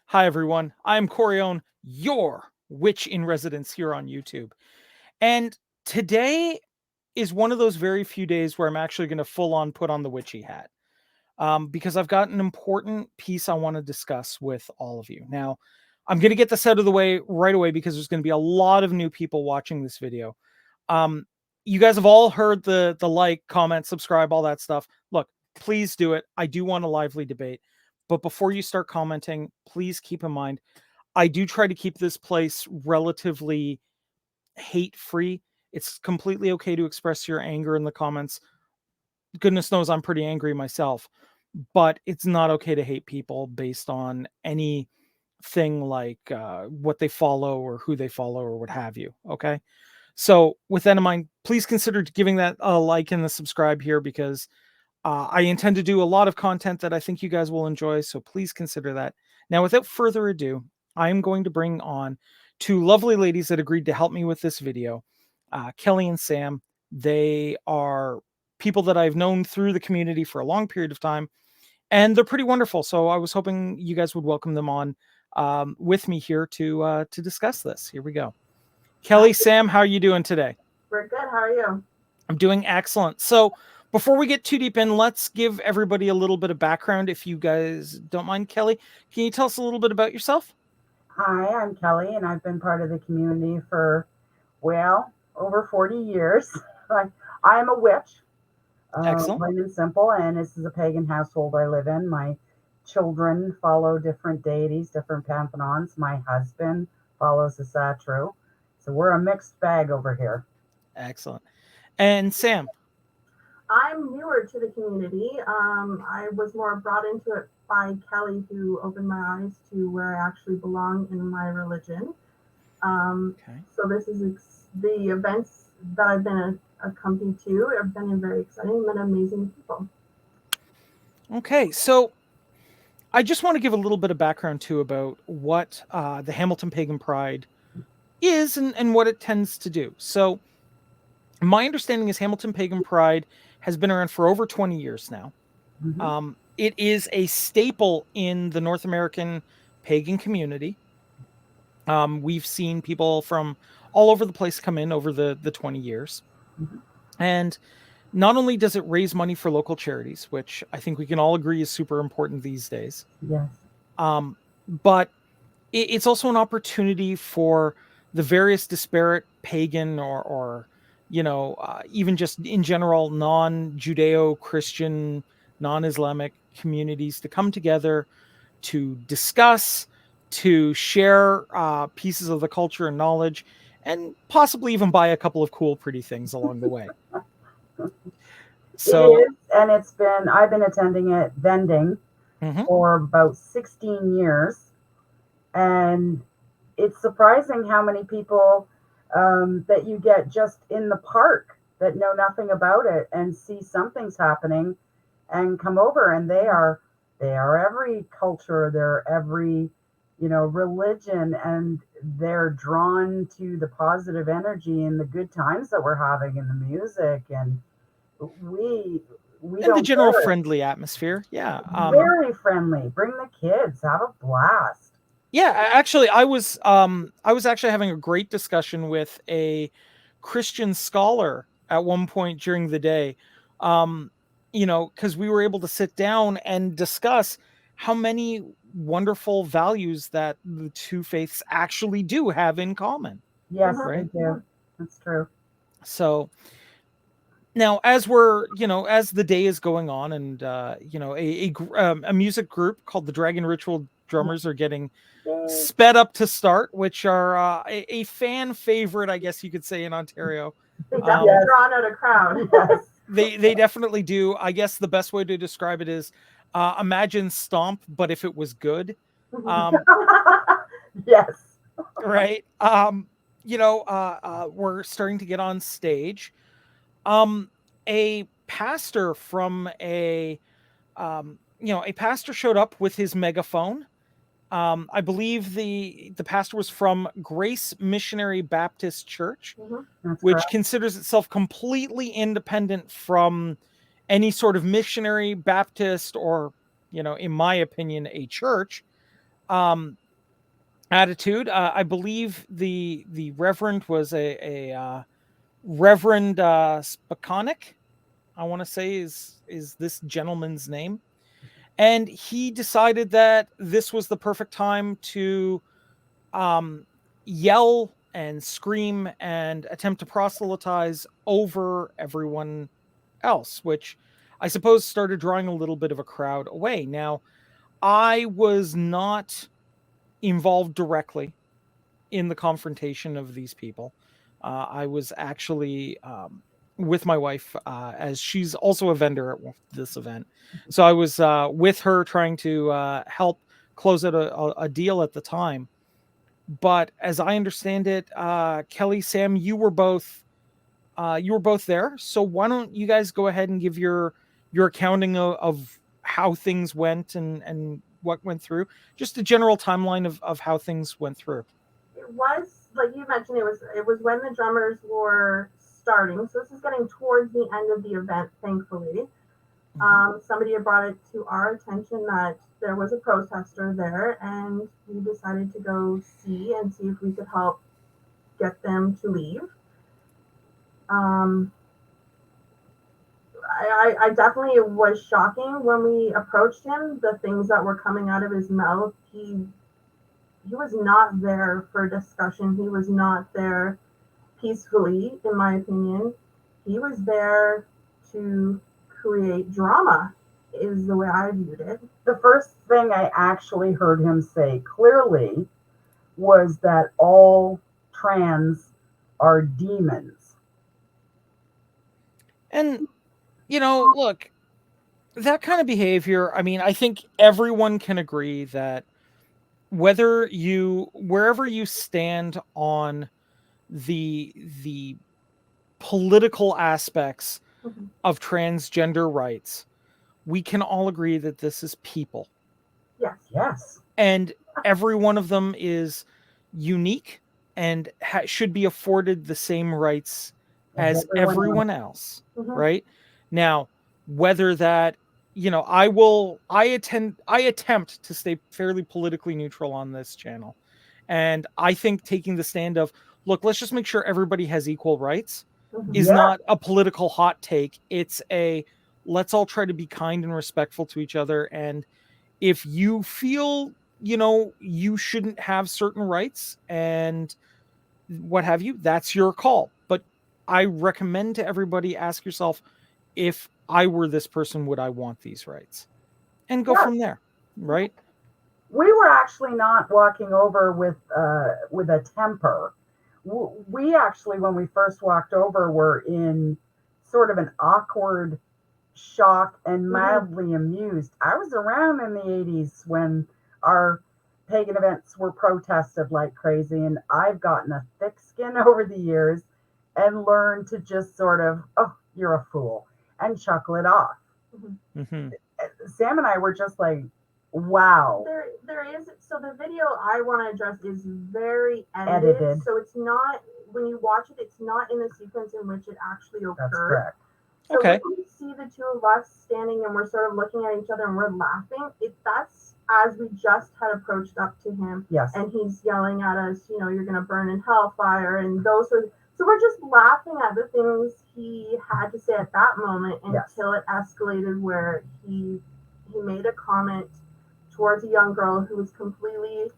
Hi, everyone. I'm Corione, your witch in residence here on YouTube. And today is one of those very few days where I'm actually going to full on put on the witchy hat because I've got an important piece I want to discuss with all of you. Now, I'm going to get this out of the way right away because there's going to be a lot of new people watching this video. Um, you guys have all heard the like, comment, subscribe, all that stuff. Look, please do it. I do want a lively debate. But before you start commenting, please keep in mind, I do try to keep this place relatively hate free. It's completely okay to express your anger in the comments. Goodness knows I'm pretty angry myself, but it's not okay to hate people based on anything like what they follow or who they follow or what have you. Okay. So, with that in mind, please consider giving that a like and the subscribe here because I intend to do a lot of content that I think you guys will enjoy. So, please consider that. Now, without further ado, I am going to bring on two lovely ladies that agreed to help me with this video, Kelly and Sam. They are people that I've known through the community for a long period of time, and they're pretty wonderful. So, I was hoping you guys would welcome them on with me here to discuss this. Here we go. Hi, Kelly, Sam, how are you doing today? we're good. How are you? I'm doing excellent. So, before we get too deep in, let's give everybody a little bit of background if you guys don't mind. Kelly, can you tell us a little bit about yourself? Hi, I'm Kelly, and I've been part of the community for, well, over 40 years. I, I'm a witch, Excellent. plain and simple, and this is a pagan household I live in. My children follow different deities, different pantheons. My husband follows the Satru. So we're a mixed bag over here. Excellent. And Sam. I'm newer to the community. I was more brought into it by Kelly, who opened my eyes to where I actually belong in my religion. Okay. So this is the events that I've been accompanied to have been very exciting, met amazing people. Okay. So, I just want to give a little bit of background too about what the Hamilton Pagan Pride is and what it tends to do. So, my understanding is Hamilton Pagan Pride has been around for over 20 years now. Hmm. It is a staple in the North American pagan community. We've seen people from all over the place come in over the 20 years. Hmm. And not only does it raise money for local charities, which I think we can all agree is super important these days, Yes. um, but it's also an opportunity for the various disparate pagan or even just in general non-Judeo-Christian, non-Islamic communities to come together to discuss, to share pieces of the culture and knowledge, and possibly even buy a couple of cool, pretty things along the way. It So, is, and I've been attending it vending mhm. for about 16 years. And it's surprising how many people that you get just in the park that know nothing about it and see something's happening and come over, and they are every culture, they're every religion, and they're drawn to the positive energy and the good times that we're having in the music, and we we And the don't general get it. friendly atmosphere, yeah. Very friendly. Bring the kids, have a blast. Yeah, actually, I was actually having a great discussion with a Christian scholar at one point during the day. Um, because we were able to sit down and discuss how many wonderful values that the two faiths actually do have in common, Yes, Mm-hmm. they right? do. That's true. So now, as we're, as the day is going on, and a music group called the Dragon Ritual Drummers are getting Yay. sped up to start, which are a fan favorite, I guess you could say, in Ontario. They definitely Yes, Um, drawn out a crowd. yes. they definitely do. I guess the best way to describe it is imagine Stomp, but if it was good, um, Yes. right? We're starting to get on stage. A pastor from a pastor showed up with his megaphone. I believe the pastor was from Grace Missionary Baptist Church, Mm-hmm. That's which correct. considers itself completely independent from any sort of missionary Baptist or, in my opinion, a church. attitude. I believe the reverend was a Reverend Spakonic, I want to say is this gentleman's name. And he decided that this was the perfect time to um, yell and scream and attempt to proselytize over everyone else, which I suppose started drawing a little bit of a crowd away. Now, I was not involved directly in the confrontation of these people. I was actually with my wife, as she's also a vendor at this event. So I was with her trying to help close out a deal at the time. But as I understand it, Kelly, Sam, you were both there. So why don't you guys go ahead and give your accounting of how things went and what went through, just a general timeline of how things went through. It was like you mentioned. It was when the drummers were starting. So this is getting towards the end of the event. Thankfully, somebody had brought it to our attention that there was a protester there, and we decided to go see if we could help get them to leave. Um, I definitely, it was shocking when we approached him. The things that were coming out of his mouth, he was not there for discussion. He was not there peacefully, in my opinion. He was there to create drama, is the way I viewed it. The first thing I actually heard him say clearly was that all trans are demons. And, look, that kind of behavior, I mean, I think everyone can agree that wherever you stand on the political aspects Mhm. of transgender rights, we can all agree that this is people. Yes. Yes. And every one of them is unique and should be afforded the same rights as everyone else, Mhm. right? Now, whether that, I attempt to stay fairly politically neutral on this channel. And I think taking the stand of, look, let's just make sure everybody has equal rights Mhm. is Yeah. not a political hot take. It's let's all try to be kind and respectful to each other. And if you feel, you shouldn't have certain rights and what have you, that's your call. But I recommend to everybody, ask yourself, if I were this person, would I want these rights? And go Yeah. from there, right? We were actually not walking over with a temper. We actually, when we first walked over, were in sort of an awkward shock and mildly amused. I was around in the 80s when our pagan events were protested like crazy, and I've gotten a thick skin over the years and learned to just sort of, oh, you're a fool, and chuckle it off. Mm-hmm. Sam and I were just like, wow. There is, so the video I want to address is very edited. So it's not, when you watch it, it's not in the sequence in which it actually occurred. That's correct. So Okay. when you see the two of us standing and we're sort of looking at each other and we're laughing, that's as we just had approached up to him. Yes. And he's yelling at us, you're going to burn in hellfire, and those were, so we're just laughing at the things he had to say at that moment until it escalated where he made a comment towards a young girl who was completely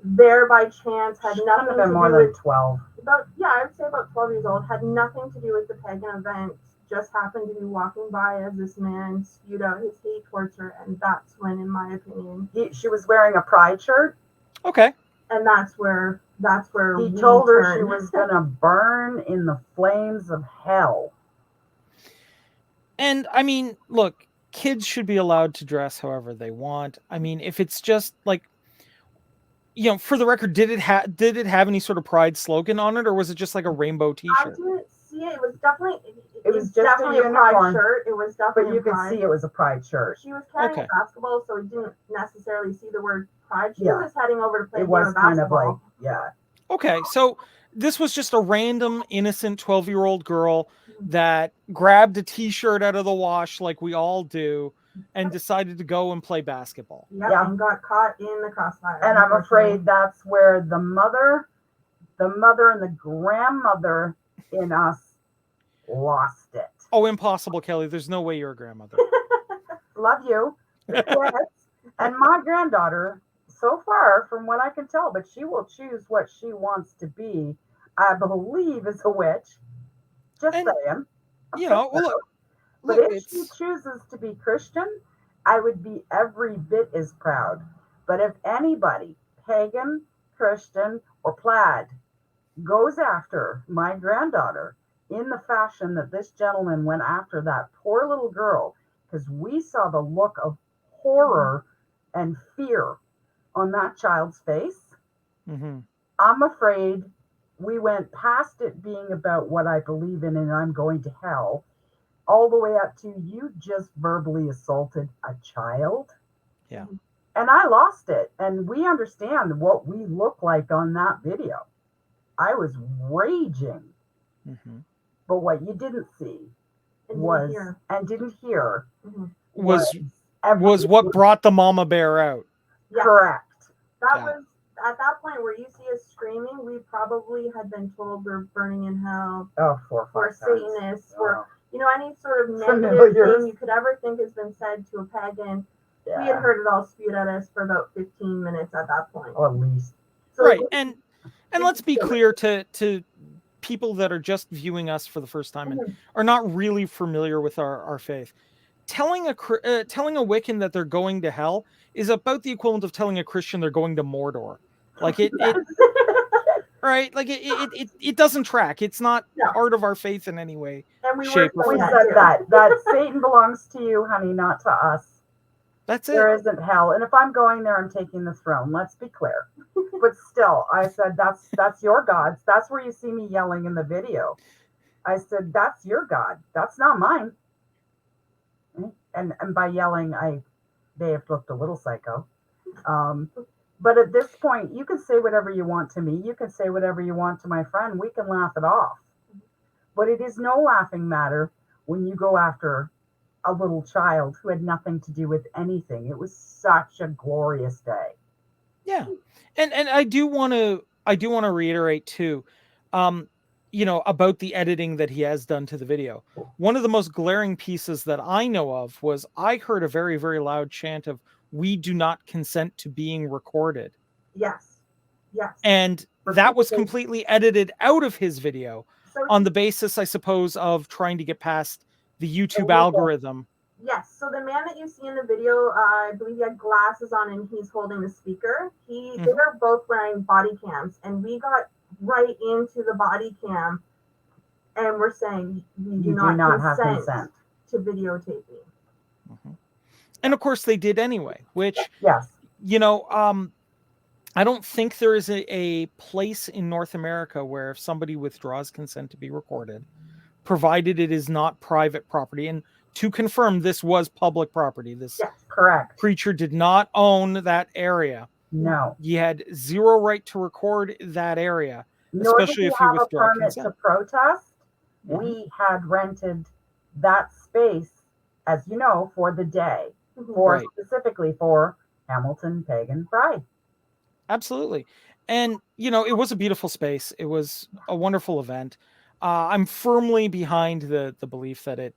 there by chance, had nothing to do more with than 12. I would say about 12 years old, had nothing to do with the pagan event, just happened to be walking by as this man spewed out his hate towards her, and that's when, in my opinion, she was wearing a pride shirt. Okay. And that's where he told her she was gonna burn in the flames of hell. And I mean, look, kids should be allowed to dress however they want. I mean, if it's just like, for the record, did it have any sort of pride slogan on it, or was it just like a rainbow T-shirt? I didn't see it. It was definitely just definitely a pride shirt. It was definitely. But you could see it was a pride shirt. She was carrying a basketball, so we didn't necessarily see the word pride. She was just heading over to play. It was kind of like, yeah. Okay, so this was just a random, innocent 12-year-old girl that grabbed a T-shirt out of the wash like we all do, and decided to go and play basketball. Yeah, and got caught in the crossfire. And I'm afraid that's where the mother and the grandmother in us lost it. Oh, impossible, Kelly. There's no way you're a grandmother. Love you. Yes. And my granddaughter, so far from what I can tell, but she will choose what she wants to be, I believe is a witch. Just And, saying. You know, well, But look, if she chooses to be Christian, I would be every bit as proud. But if anybody, pagan, Christian, or plaid, goes after my granddaughter in the fashion that this gentleman went after that poor little girl, because we saw the look of horror and fear on that child's face, I'm afraid we went past it being about what I believe in and I'm going to hell, all the way up to you just verbally assaulted a child. Yeah. And I lost it. And we understand what we look like on that video. I was raging. But what you didn't see didn't hear was what brought the mama bear out. Yeah. Correct. That was at that point where you see us screaming, we probably had been told we're burning in hell. Oh, 4 or 5 times. Satanists, or any sort of negative thing you could ever think has been said to a pagan. Yeah. We had heard it all spewed at us for about 15 minutes at that point. Or at least. So right. And let's be clear to people that are just viewing us for the first time and are not really familiar with our faith. Telling a Wiccan that they're going to hell is about the equivalent of telling a Christian they're going to Mordor. Like it right? Like it doesn't track. It's not part of our faith in any way. And we said that Satan belongs to you, honey, not to us. That's it. There isn't hell. And if I'm going there, I'm taking the throne. Let's be clear. But still, I said, that's your gods. That's where you see me yelling in the video. I said, that's your God. That's not mine. And by yelling, I may have looked a little psycho. But at this point, you can say whatever you want to me. You can say whatever you want to my friend. We can laugh it off. But it is no laughing matter when you go after a little child who had nothing to do with anything. It was such a glorious day. Yeah. And I do want to reiterate too, about the editing that he has done to the video. One of the most glaring pieces that I know of was I heard a very, very loud chant of "We do not consent to being recorded." Yes. And that was completely edited out of his video on the basis, I suppose, of trying to get past the YouTube algorithm. Yes. So the man that you see in the video, I believe he had glasses on and he's holding the speaker. They were both wearing body cams, and we got right into the body cam, and we're saying we do not have consent to videotaping. And of course they did anyway, which yes, I don't think there is a place in North America where if somebody withdraws consent to be recorded, provided it is not private property. And to confirm, this was public property. This correct. Preacher did not own that area. No. He had zero right to record that area, nor especially did if he have withdraw a permit consent. To protest. We had rented that space, as you know, for the day, specifically for Hamilton Pagan Pride. Absolutely. And, it was a beautiful space. It was a wonderful event. I'm firmly behind the belief that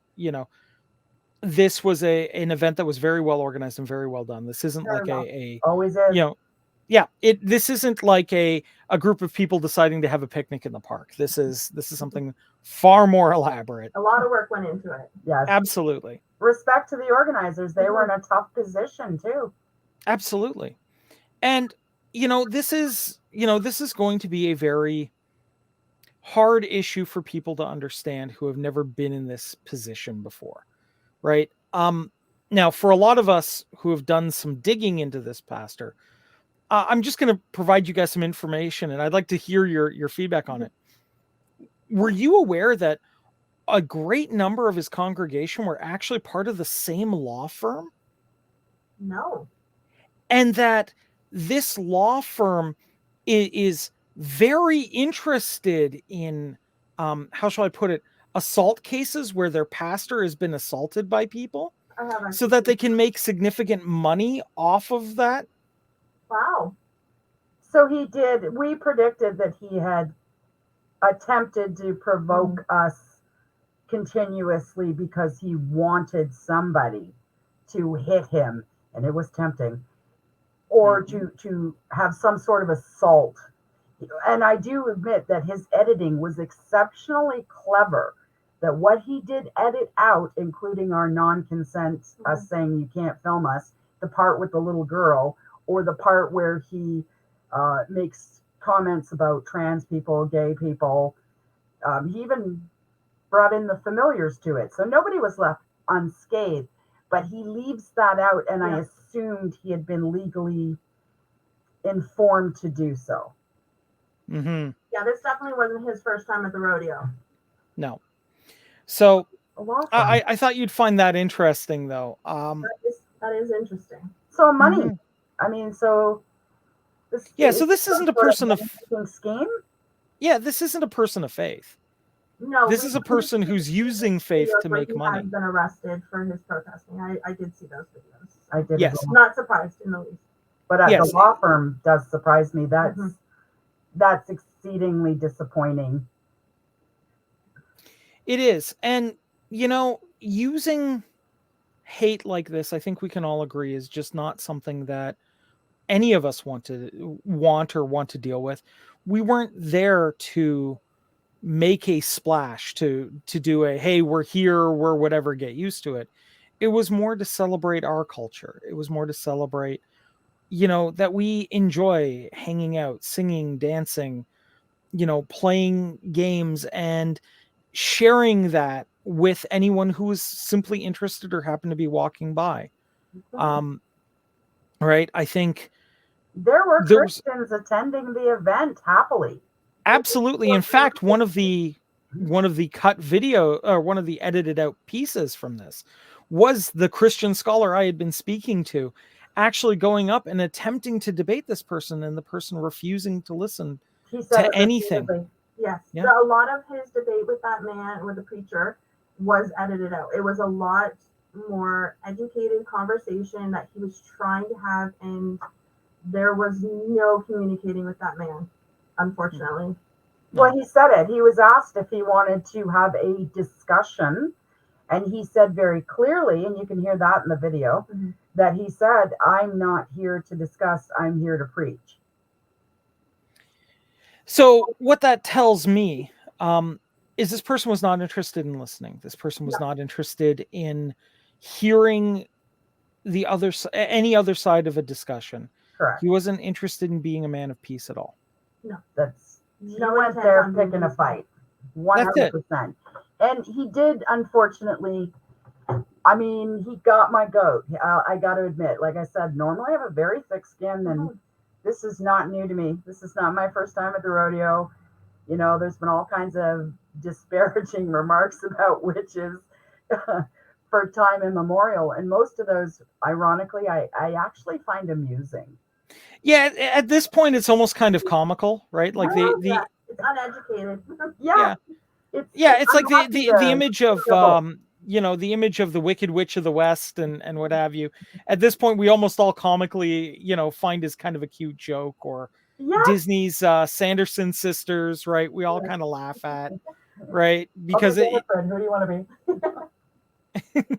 this was an event that was very well organized and very well done. This isn't always is. This isn't like a group of people deciding to have a picnic in the park. This is something far more elaborate. A lot of work went into it. Yes. Absolutely. Respect to the organizers. They were in a tough position too. Absolutely. And this is going to be a very hard issue for people to understand who have never been in this position before, right? Now, for a lot of us who have done some digging into this pastor, I'm just going to provide you guys some information, and I'd like to hear your feedback on it. Were you aware that a great number of his congregation were actually part of the same law firm? No. And that this law firm is very interested in, how shall I put it, assault cases where their pastor has been assaulted by people. I have so that they can make significant money off of that. Wow. So he did. We predicted that he had attempted to provoke us continuously because he wanted somebody to hit him, and it was tempting, or to have some sort of assault. And I do admit that his editing was exceptionally clever. That what he did edit out, including our non-consent, us saying you can't film us, the part with the little girl, or the part where he makes comments about trans people, gay people. He even brought in the familiars to it. So nobody was left unscathed, but he leaves that out, and I assumed he had been legally informed to do so. Mm-hmm. Yeah, this definitely wasn't his first time at the rodeo. No. So A law firm. I thought you'd find that interesting, though. That is interesting. So money. I mean, so this so this isn't a person of scheme. Yeah, this isn't a person of faith. No, This is a person who's using faith to make money. He has been arrested for his protesting. I did see those videos. I did. Yes. Not surprised in the least. But the law firm does surprise me. That's exceedingly disappointing. It is. And, using hate like this, I think we can all agree, is just not something that any of us want to deal with. We weren't there to make a splash, to do a, hey, we're here, we're whatever, get used to it. It was more to celebrate our culture. It was more to celebrate, that we enjoy hanging out, singing, dancing, playing games, and sharing that with anyone who is simply interested or happened to be walking by. Right? I think there were Christians attending the event happily. Absolutely. In fact, one of the cut video, or one of the edited out pieces from this, was the Christian scholar I had been speaking to actually going up and attempting to debate this person, and the person refusing to listen to anything. Yes. Yeah. A lot of his debate with that man, with the preacher, was edited out. It was a lot more educated conversation that he was trying to have, and there was no communicating with that man, unfortunately. Well, he said it. He was asked if he wanted to have a discussion, and he said very clearly, and you can hear that in the video, that he said, I'm not here to discuss, I'm here to preach. So what that tells me is this person was not interested in listening. This person was not interested in hearing any other side of a discussion. Correct. He wasn't interested in being a man of peace at all. No, he went there picking a fight. 100%. And he did, unfortunately, I mean, he got my goat. I got to admit, like I said, normally I have a very thick skin, and this is not new to me. This is not my first time at the rodeo. There's been all kinds of disparaging remarks about witches for time immemorial. And most of those, ironically, I actually find amusing. Yeah, at this point, it's almost kind of comical, right? Like it's uneducated. It's like the image of the image of the Wicked Witch of the West and what have you. At this point, we almost all comically, find as kind of a cute joke, or Disney's Sanderson sisters, right? We all kind of laugh at, right? Because who do you want to be?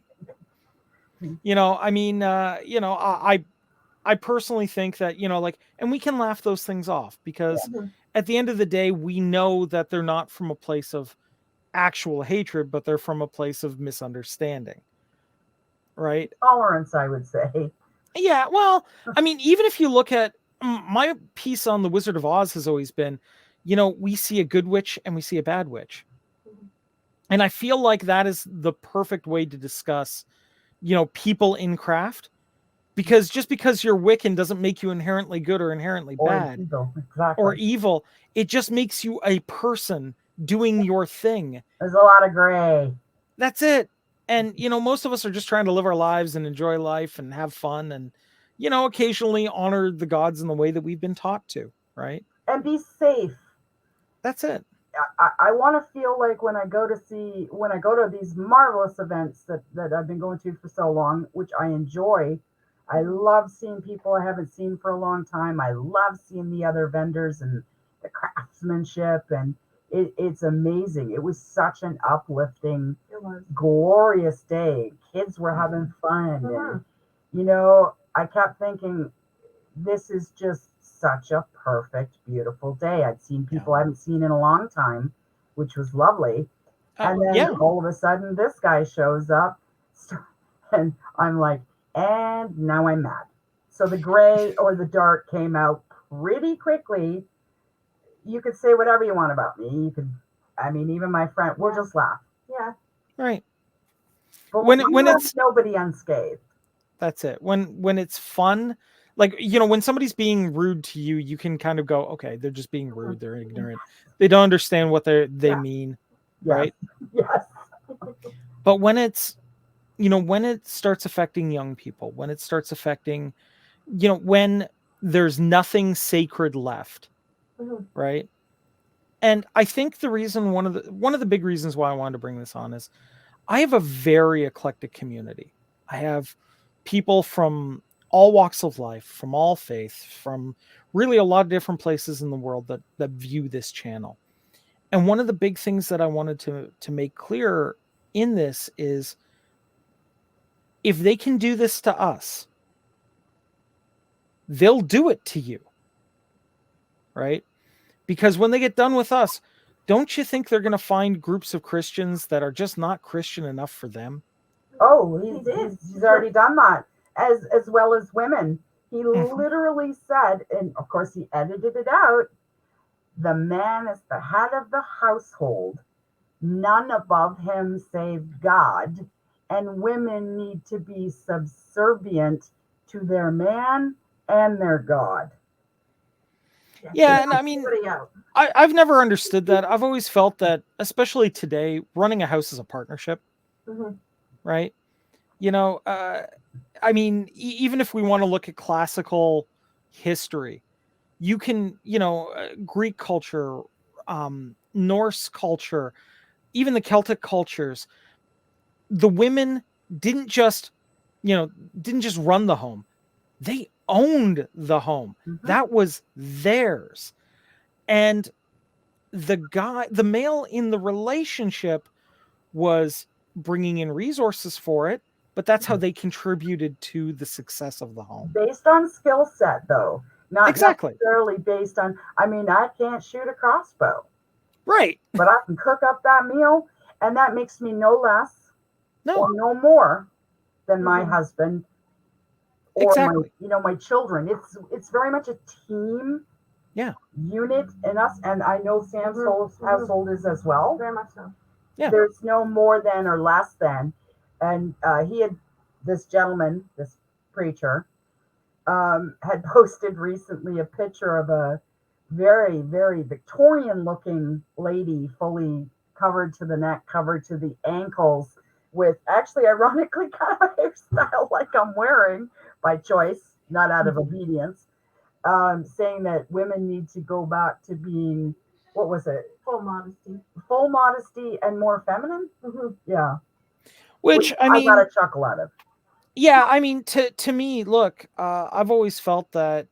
I personally think that, and we can laugh those things off, because at the end of the day, we know that they're not from a place of actual hatred, but they're from a place of misunderstanding. Right? Tolerance, I would say. Yeah, well, I mean, even if you look at my piece on the Wizard of Oz has always been, we see a good witch and we see a bad witch. And I feel like that is the perfect way to discuss, people in craft. Because just because you're Wiccan doesn't make you inherently good or inherently bad or evil. It just makes you a person doing your thing. There's a lot of gray. That's it. And, most of us are just trying to live our lives and enjoy life and have fun and, occasionally honor the gods in the way that we've been taught to, right? And be safe. That's it. I want to feel like when I go to these marvelous events that I've been going to for so long, which I enjoy. I love seeing people I haven't seen for a long time. I love seeing the other vendors and the craftsmanship, and it's amazing. It was such an uplifting, It was. glorious day. Kids were having fun, and I kept thinking, this is just such a perfect, beautiful day. I'd seen people I haven't seen in a long time, which was lovely. And then Yeah. all of a sudden, this guy shows up, and I'm like, and now I'm mad. So the gray or the dark came out pretty quickly. You could say whatever you want about me. Even my friend, we'll just laugh. Yeah. Right. But When we when left it's nobody unscathed. That's it. When it's fun, like when somebody's being rude to you, you can kind of go, okay, they're just being rude. They're ignorant. They don't understand what they Yeah. mean, Yes. right? Yes. But when it starts affecting young people, when it starts affecting, when there's nothing sacred left, Mhm. right? And I think one of the big reasons why I wanted to bring this on is I have a very eclectic community. I have people from all walks of life, from all faiths, from really a lot of different places in the world that view this channel. And one of the big things that I wanted to make clear in this is, if they can do this to us, they'll do it to you, right? Because when they get done with us, don't you think they're going to find groups of Christians that are just not Christian enough for them? Oh, He did. he's already done that, as well as women. He Mhm. literally said, and of course he edited it out, the man is the head of the household, none above him save God, and women need to be subservient to their man and their God. Yeah, He and got I mean, somebody out. I've never understood that. I've always felt that, especially today, running a house is a partnership, Mhm. right? Even if we want to look at classical history, you can, Greek culture, Norse culture, even the Celtic cultures, the women didn't just, you know, didn't just run the home. They owned the home. Mhm. That was theirs. And the male in the relationship was bringing in resources for it, but that's how they contributed to the success of the home. Based on skill set, though, not Exactly. necessarily based on. I mean, I can't shoot a crossbow, Right. but I can cook up that meal, and that makes me no less or No, no more than my Mhm. husband or exactly. my children. It's very much a team Yeah. unit in us, and I know Sam's household is as well. Very much so. Yeah. There's no more than or less than. And he had this gentleman, this preacher, had posted recently a picture of a very, very Victorian looking lady, fully covered to the neck, covered to the ankles, with actually, ironically, kind of a hairstyle like I'm wearing by choice, not out of obedience, saying that women need to go back to being, what was it? Full modesty. Full modesty and more feminine? Mhm. Yeah. Which, I I got mean, a chuckle out of. yeah, I mean, to me, look, I've always felt that,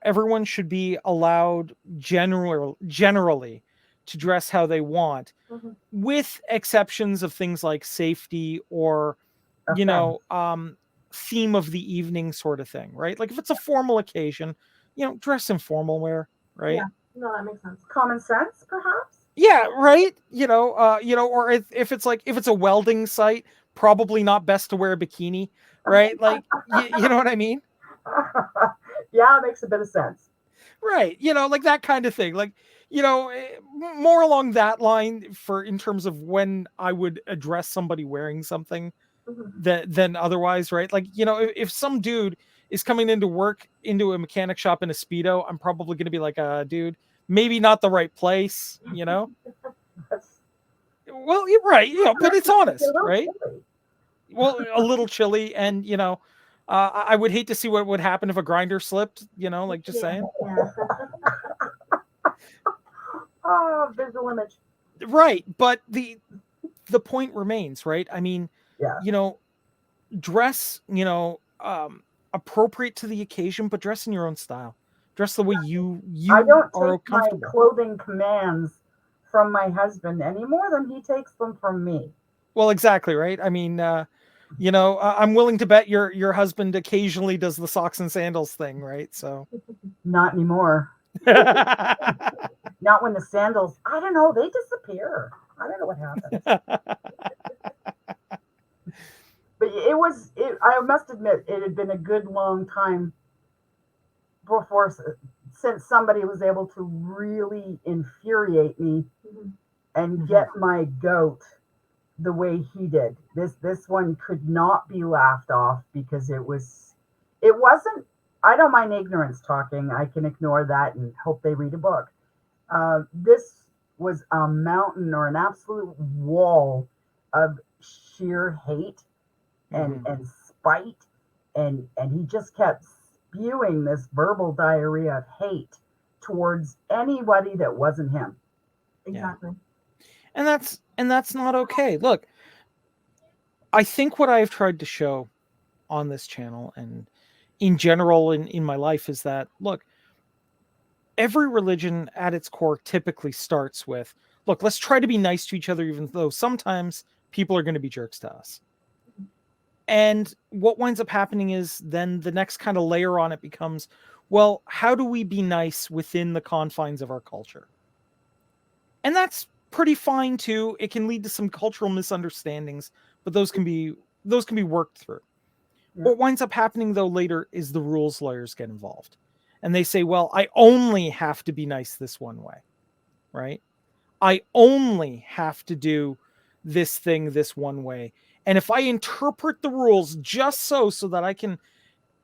everyone should be allowed generally to dress how they want, Mhm. with exceptions of things like safety or, you Offense. know, um, theme of the evening sort of thing, right? Like if it's a formal occasion, dress in formal wear, right? Yeah. No, that makes sense. Common sense, perhaps? Yeah, right. Or if it's like, if it's a welding site, probably not best to wear a bikini, right? Like, you know what I mean? Yeah, it makes a bit of sense. Right. Like that kind of thing. Like, more along that line, for in terms of when I would address somebody wearing something Mhm. than otherwise, right? Like, if some dude is coming into work into a mechanic shop in a Speedo, I'm probably going to be like, dude, maybe not the right place. That's Well, you're right, but it's a honest, little right? chilly. Well, a little chilly, and I would hate to see what would happen if a grinder slipped. Like, just Yeah. saying. Yeah. Oh, visual image. Right, but the point remains, right? I mean, Yeah. you know, dress, appropriate to the occasion, but dress in your own style. Dress the way you I you don't are take my comfortable. clothing commands from my husband any more than he takes them from me. Well, exactly, right? I mean, I'm willing to bet your husband occasionally does the socks and sandals thing, right? So Not anymore. Not when the sandals, I don't know, they disappear. I don't know what happens. But I must admit, it had been a good long time before, since somebody was able to really infuriate me and get my goat the way he did. This one could not be laughed off because it wasn't. I don't mind ignorance talking. I can ignore that and hope they read a book. This was a mountain or an absolute wall of sheer hate and spite, and he just kept spewing this verbal diarrhea of hate towards anybody that wasn't him. Exactly. and that's not okay. Look, I think what I've tried to show on this channel and in general in my life is that, look, every religion at its core typically starts with, look, let's try to be nice to each other, even though sometimes people are going to be jerks to us. And what winds up happening is then the next kind of layer on it becomes, well, how do we be nice within the confines of our culture? And that's pretty fine too. It can lead to some cultural misunderstandings, but those can be worked through. Yeah. What winds up happening though later is the rules lawyers get involved. And they say, well, I only have to be nice this one way, right? I only have to do this thing this one way. And if I interpret the rules just so that I can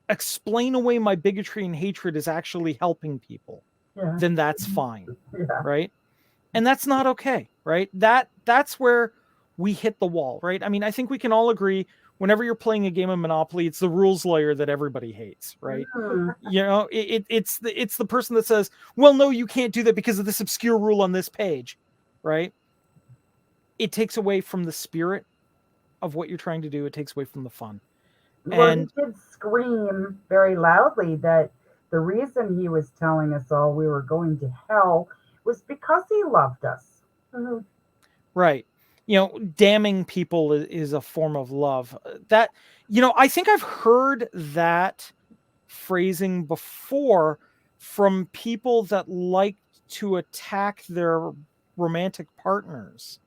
explain away my bigotry and hatred is actually helping people, Yeah. then that's fine, Yeah. right? And that's not okay, right? That's where we hit the wall, right? I mean, I think we can all agree whenever you're playing a game of Monopoly, it's the rules lawyer that everybody hates, right? It's the person that says, well, no, you can't do that because of this obscure rule on this page, right? It takes away from the spirit of what you're trying to do. It takes away from the fun. Well, And he did scream very loudly that the reason he was telling us all we were going to hell was because he loved us. right, damning people is a form of love. That, I think I've heard that phrasing before from people that like to attack their romantic partners.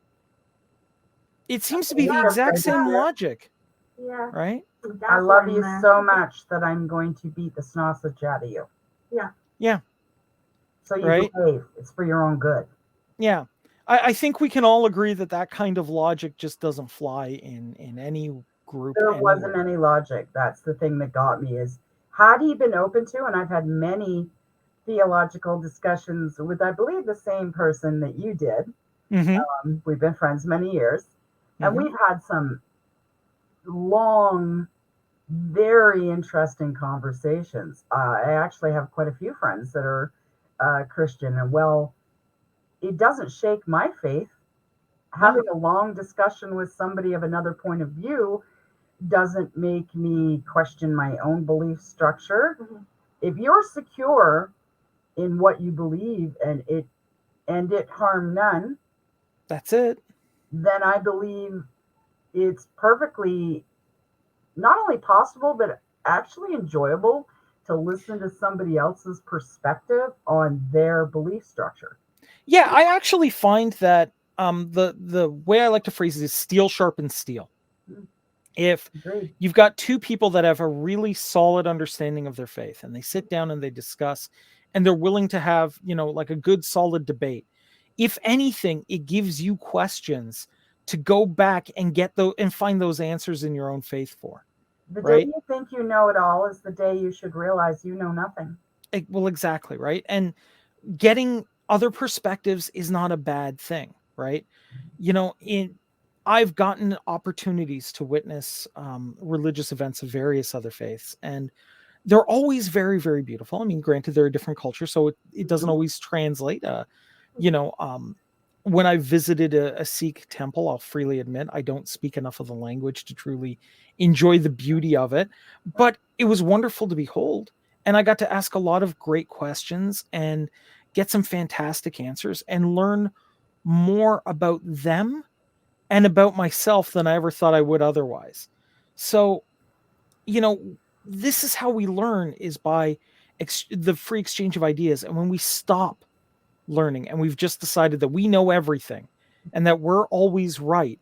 It seems to be the exact same logic, Yeah. right? I love you so much that I'm going to beat the sausage out of you. Yeah. Yeah. So you Right? behave. It's for your own good. Yeah. I think we can all agree that kind of logic just doesn't fly in any group There anywhere. wasn't any logic. That's the thing that got me is, had he been open to, and I've had many theological discussions with, I believe, the same person that you did. We've been friends many years, and we've had some long, very interesting conversations. I actually have quite a few friends that are Christian, and well, it doesn't shake my faith. Having a long discussion with somebody of another point of view doesn't make me question my own belief structure. If you're secure in what you believe and it harm none, that's it. Then I believe it's perfectly not only possible but actually enjoyable to listen to somebody else's perspective on their belief structure. Yeah, I actually find that the way I like to phrase it is steel sharpens steel. If you've got two people that have a really solid understanding of their faith and they sit down and they discuss and they're willing to have, like a good solid debate, if anything, it gives you questions to go back and and find those answers in your own faith for. The right? day you think you know it all is the day you should realize you know nothing. Well, exactly, right? And getting other perspectives is not a bad thing, right? I've gotten opportunities to witness religious events of various other faiths, and they're always very, very beautiful. I mean, granted, they're a different culture, so it doesn't always translate you know, when I visited a Sikh temple, I'll freely admit I don't speak enough of the language to truly enjoy the beauty of it, but it was wonderful to behold. And I got to ask a lot of great questions and get some fantastic answers and learn more about them and about myself than I ever thought I would otherwise. So, you know, this is how we learn is by the free exchange of ideas. And when we stop learning and we've just decided that we know everything and that we're always right,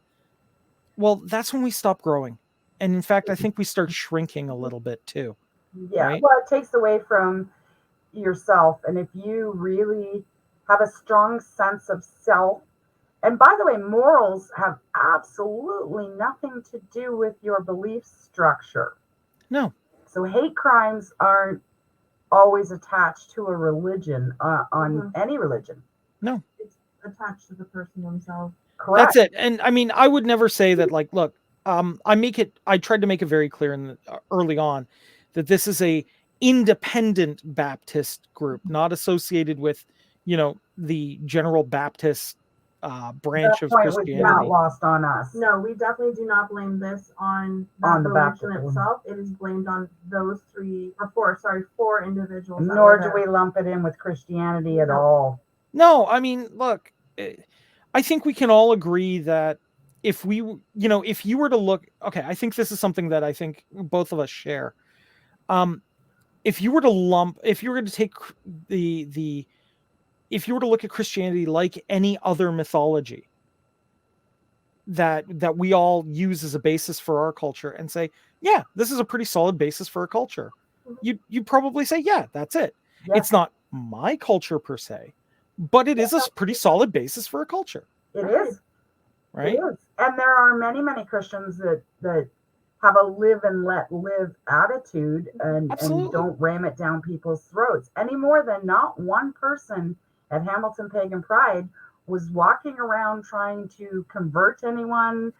well, that's when we stop growing. And in fact, I think we start shrinking a little bit too, Yeah, right? well, it takes away from yourself. And if you really have a strong sense of self, and by the way, morals have absolutely nothing to do with your belief structure. No, So hate crimes aren't always attached to a religion, on any religion. no, It's attached to the person themselves. that's Correct. it. And I mean, I would never say that, like, look, I tried to make it very clear early on that this is a independent Baptist group, not associated with, the general Baptist That branch of point was not Christianity. lost on us. No, we definitely do not blame this on that On the religion Baptist. itself. It is blamed on those four individuals. that Nor were do there. we lump it in with Christianity at No. all. No, I mean, look, I think we can all agree that if if you were to look, okay, I think this is something that I think both of us share. If you were to take the if you were to look at Christianity like any other mythology that we all use as a basis for our culture and say, yeah, this is a pretty solid basis for a culture, you'd probably say, yeah, that's it. Yeah. It's not my culture per se, but it is a pretty solid basis for a culture, It is. right? It is. And there are many, many Christians that have a live and let live attitude and Absolutely. don't ram it down people's throats any more than not one person at Hamilton Pagan Pride was walking around trying to convert anyone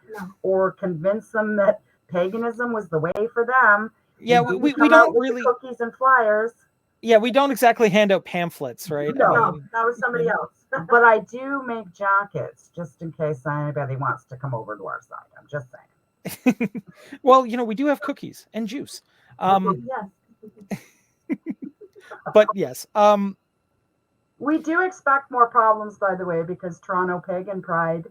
or convince them that paganism was the way for them. Yeah, You we come out don't with really, the cookies and flyers. yeah, we don't exactly hand out pamphlets, right? No. No, that was somebody else. But I do make jackets just in case anybody wants to come over to our side. I'm just saying. Well, we do have cookies and juice. Yes. But yes, We do expect more problems, by the way, because Toronto Pagan Pride,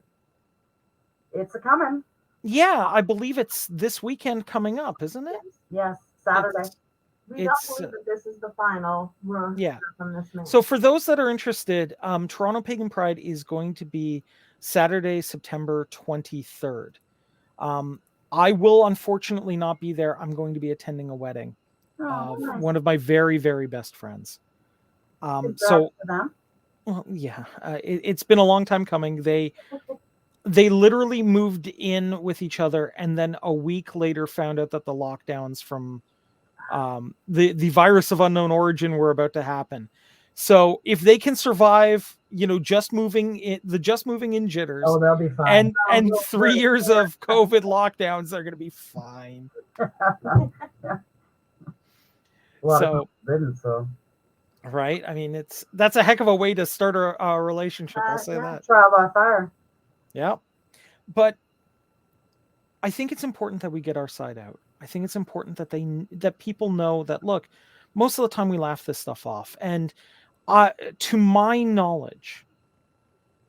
it's a coming. yeah, I believe it's this weekend coming up, isn't it? Yes, Saturday. It's- We don't believe that this is the final roast Yeah. from this man. So for those that are interested, Toronto Pagan Pride is going to be Saturday, September 23rd. I will unfortunately not be there. I'm going to be attending a wedding of nice. one of my very, very best friends. Congrats So to them. well, yeah, it's been a long time coming. They literally moved in with each other, and then a week later found out that the lockdowns from the virus of unknown origin were about to happen. So if they can survive, just moving in jitters, Oh, they'll be fine. and 3 years of COVID lockdowns, they're going to be fine. So didn't so. right, I mean that's a heck of a way to start a relationship. I'll say that. Trial by fire. Yeah, but I think it's important that we get our side out. I think it's important that people know that, look, most of the time we laugh this stuff off, and to my knowledge,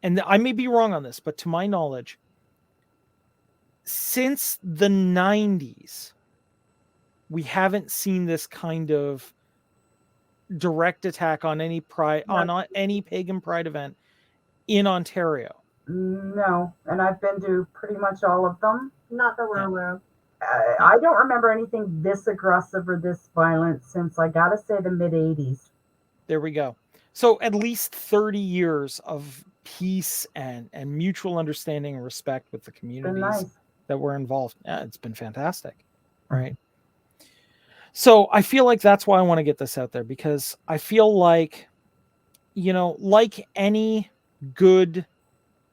and I may be wrong on this, but to my knowledge, since the 90s, we haven't seen this kind of direct attack on any on any pagan pride event in Ontario. No, and I've been to pretty much all of them. Not that we're aware of. I don't remember anything this aggressive or this violent since, I gotta say, the mid 80s. There we go. So at least 30 years of peace and mutual understanding and respect with the communities that were involved. Yeah, it's been fantastic. Right. So I feel like that's why I want to get this out there, because I feel like, like any good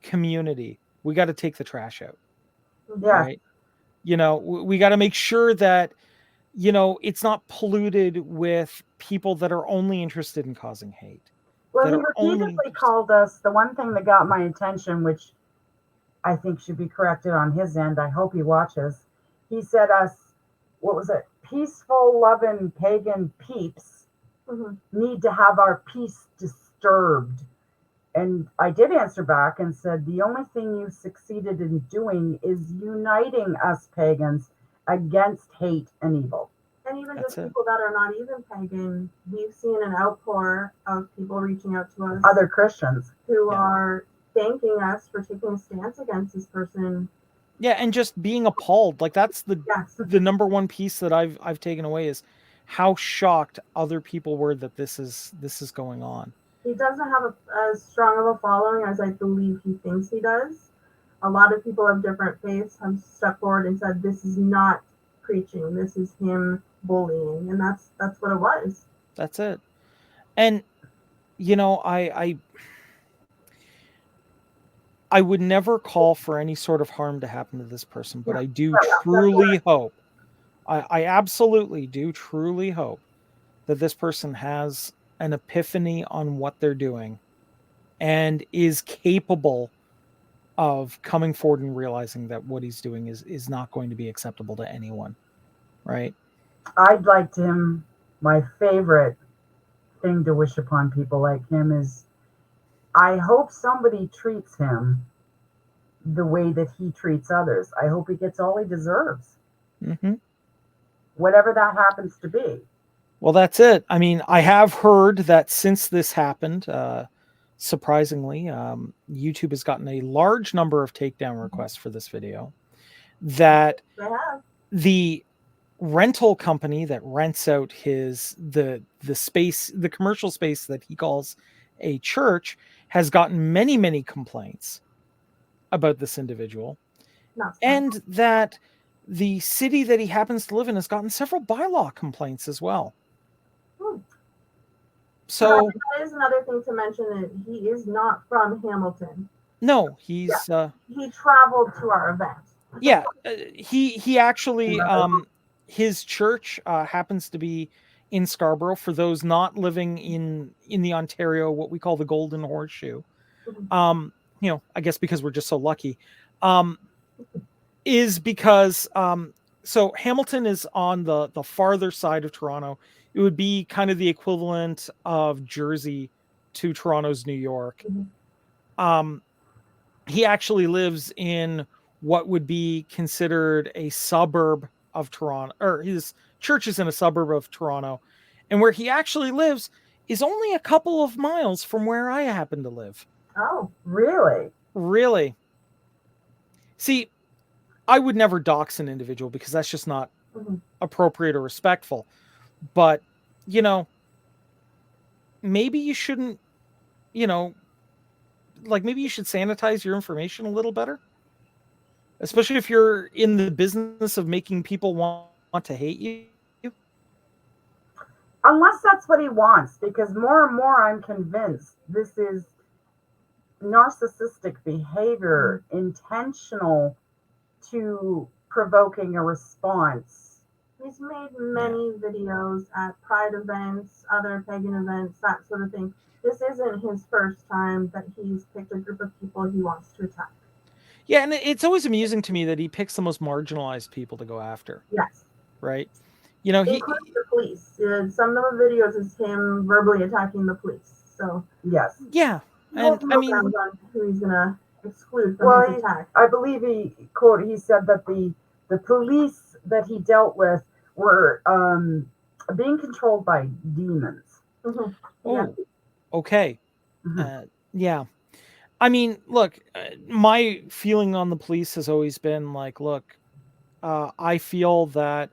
community, we got to take the trash out. Yeah. Right. We got to make sure that, it's not polluted with people that are only interested in causing hate. Well, that he are only repeatedly interested. called us. The one thing that got my attention, which I think should be corrected on his end, I hope he watches. He said us, what was it? Peaceful, loving pagan peeps Mhm. need to have our peace disturbed. And I did answer back and said, the only thing you succeeded in doing is uniting us pagans against hate and evil. And even That's just it. people that are not even pagan, we've seen an outpour of people reaching out to us Other Christians. who Yeah. are thanking us for taking a stance against this person. Yeah, and just being appalled. Like that's Yes. the number one piece that I've taken away is how shocked other people were that this is going on. He doesn't have as strong of a following as I believe he thinks he does. A lot of people of different faiths have stepped forward and said this is not preaching, this is him bullying, and that's what it was. That's it. And you know, I would never call for any sort of harm to happen to this person, but Yeah, I do yeah, that's truly hope, I absolutely do truly hope that this person has an epiphany on what they're doing and is capable of coming forward and realizing that what he's doing is not going to be acceptable to anyone, right? I'd like him, my favorite thing to wish upon people like him is I hope somebody treats him the way that he treats others. I hope he gets all he deserves, Mm-hmm. whatever that happens to be. Well, that's it. I mean, I have heard that since this happened, surprisingly, YouTube has gotten a large number of takedown requests for this video. That they have. the rental company that rents out the space, the commercial space that he calls a church, has gotten many complaints about this individual, Not and that the city that he happens to live in has gotten several bylaw complaints as well. hmm. So that is another thing to mention that he is not from Hamilton. no, he's He traveled to our event. yeah, he actually his church happens to be in Scarborough. For those not living in the Ontario, what we call the Golden Horseshoe, you know, I guess because we're just so lucky, um, is because so Hamilton is on the farther side of Toronto. It would be kind of the equivalent of Jersey to Toronto's New York. Um, he actually lives in what would be considered a suburb of Toronto, or his church is in a suburb of Toronto, and where he actually lives is only a couple of miles from where I happen to live. Oh, Really? Really? See, I would never dox an individual because that's just not appropriate or respectful. But, you know, maybe you shouldn't, you know, like maybe you should sanitize your information a little better, especially if you're in the business of making people want to hate you. Unless that's what he wants, because more and more I'm convinced this is narcissistic behavior, intentional to provoking a response. He's made many videos at pride events, other pagan events, that sort of thing. This isn't his first time that he's picked a group of people he wants to attack. Yeah, and it's always amusing to me that he picks the most marginalized people to go after. Yes. Right? You know, including the police. Some of the videos is him verbally attacking the police. So yes. Yeah. And I mean, on who he's gonna exclude from his attack. I believe he said that the police that he dealt with were being controlled by demons. Mm-hmm. Oh, Yeah. okay. Yeah. I mean, look, my feeling on the police has always been like, look, I feel that,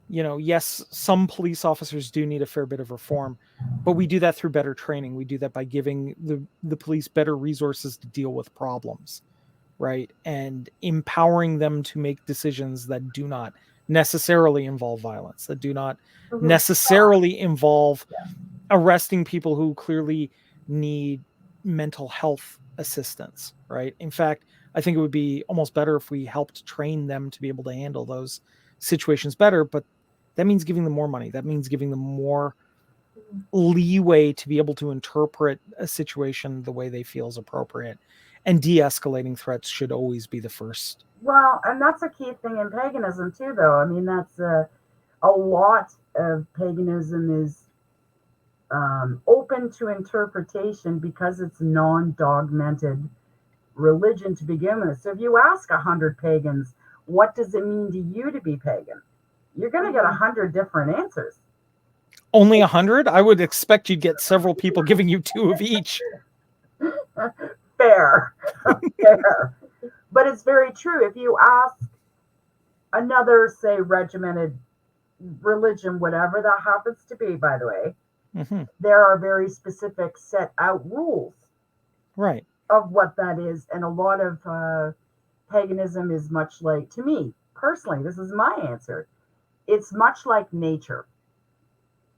you know, yes, some police officers do need a fair bit of reform, but we do that through better training. We do that by giving the police better resources to deal with problems, right? And empowering them to make decisions that do not necessarily involve violence, that do not necessarily involve arresting people who clearly need mental health assistance, right? In fact, I think it would be almost better if we helped train them to be able to handle those situations better, but that means giving them more money. That means giving them more leeway to be able to interpret a situation the way they feel is appropriate. And de-escalating threats should always be the first. Well, and that's a key thing in paganism too, though. I mean, that's a lot of paganism is open to interpretation because it's non-dogmated religion to begin with. So if you ask 100 pagans, what does it mean to you to be pagan? You're going to get 100 different answers. Only 100? I would expect you'd get several people giving you 2 of each. Fair. Fair. But it's very true. If you ask another, say, regimented religion, whatever that happens to be, by the way, there are very specific set out rules. Right. Of what that is. And a lot of paganism is much like, to me, personally, this is my answer. It's much like nature.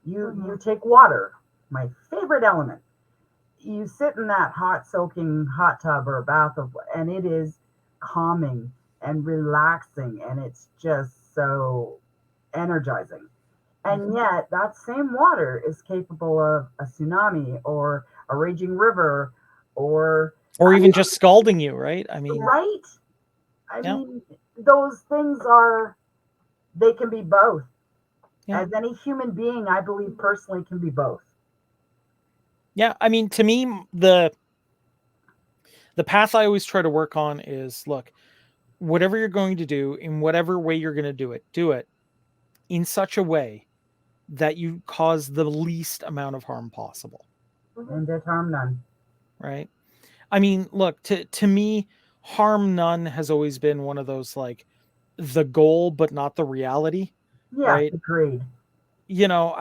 You take water, my favorite element. You sit in that hot soaking hot tub or a bath and it is calming and relaxing and it's just so energizing. And yet that same water is capable of a tsunami or a raging river or even just scalding you, right? I mean, right? I mean, those things they can be both. As any human being, I believe personally can be both. Yeah, I mean, to me, the path I always try to work on is, look, whatever you're going to do, in whatever way you're going to do it in such a way that you cause the least amount of harm possible. And did harm none. Right? I mean, look, to me, harm none has always been one of those, like, the goal, but not the reality. Yeah, right? Agreed. You know,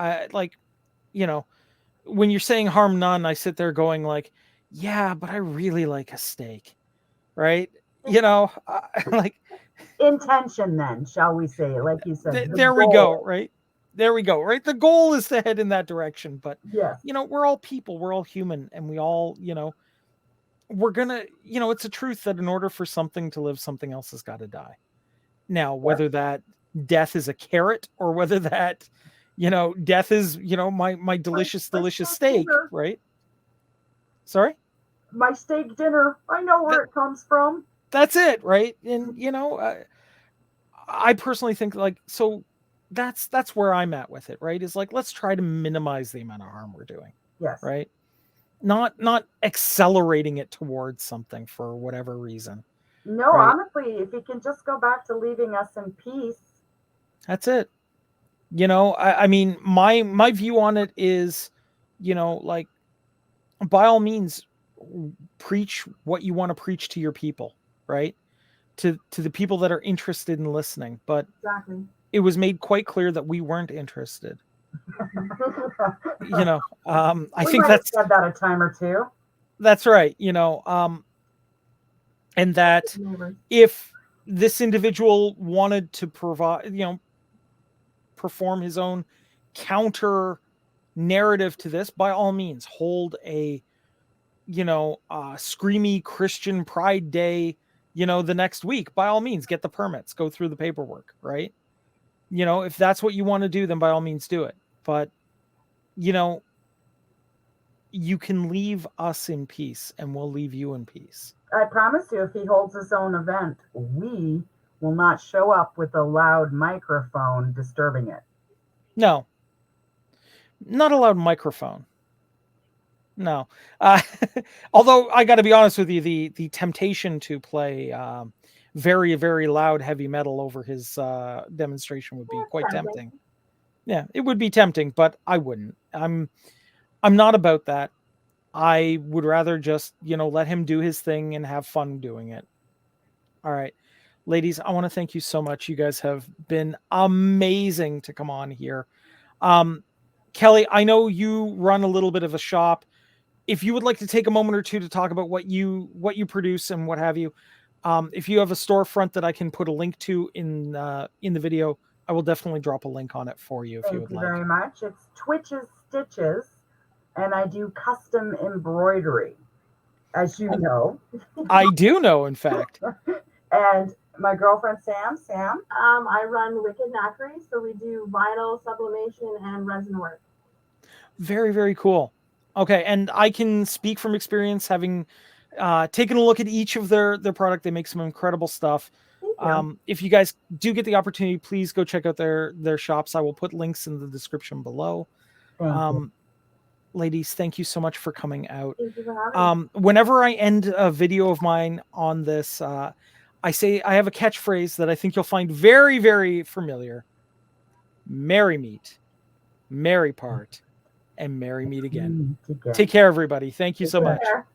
when you're saying harm none, I sit there going like, yeah, but I really like a steak, right? Like intention then, shall we say, like you said. There we go, right? There we go, right? The goal is to head in that direction, but yes. We're all people, we're all human, and we all, we're gonna, it's a truth that in order for something to live, something else has got to die. Now, whether that death is a carrot or whether that, death is, my delicious steak, dinner. Right? Sorry? My steak dinner. I know where it comes from. That's it, right? And, I personally think, like, so that's where I'm at with it, right? Is like, let's try to minimize the amount of harm we're doing. Yes. Right? Not accelerating it towards something for whatever reason. No, right? Honestly, if you can just go back to leaving us in peace. That's it. I mean, my view on it is, like, by all means, preach what you want to preach to your people, right? To the people that are interested in listening. But exactly. It was made quite clear that we weren't interested. I think that's said that a time or two. That's right. And that if this individual wanted to perform his own counter narrative to this, by all means, hold a screamy Christian Pride Day, the next week. By all means, get the permits, go through the paperwork, right? If that's what you want to do, then by all means do it. But you can leave us in peace and we'll leave you in peace. I promise you, if he holds his own event, we will not show up with a loud microphone disturbing it. No, not a loud microphone. No. Although I got to be honest with you, the temptation to play very, very loud heavy metal over his demonstration would be quite tempting. Yeah, it would be tempting, but I wouldn't. I'm not about that. I would rather just, let him do his thing and have fun doing it. All right. Ladies, I want to thank you so much. You guys have been amazing to come on here. Kelly, I know you run a little bit of a shop. If you would like to take a moment or two to talk about what you produce and what have you, if you have a storefront that I can put a link to in the video, I will definitely drop a link on it for you if you would like. Thank you very much. It's Twitch's Stitches, and I do custom embroidery, as you know. I do know, in fact. And my girlfriend Sam. I run Wicked Knackery, so we do vinyl sublimation and resin work. Very, very cool. Okay, and I can speak from experience, having taken a look at each of their product. They make some incredible stuff. Thank you. If you guys do get the opportunity, please go check out their shops. I will put links in the description below. Thank you. Ladies, thank you so much for coming out. Thank you for having me. Whenever I end a video of mine on this, I say I have a catchphrase that I think you'll find very, very familiar. Merry meet, merry part, and merry meet again. Together. Take care, everybody. Thank you Take so care. much. There.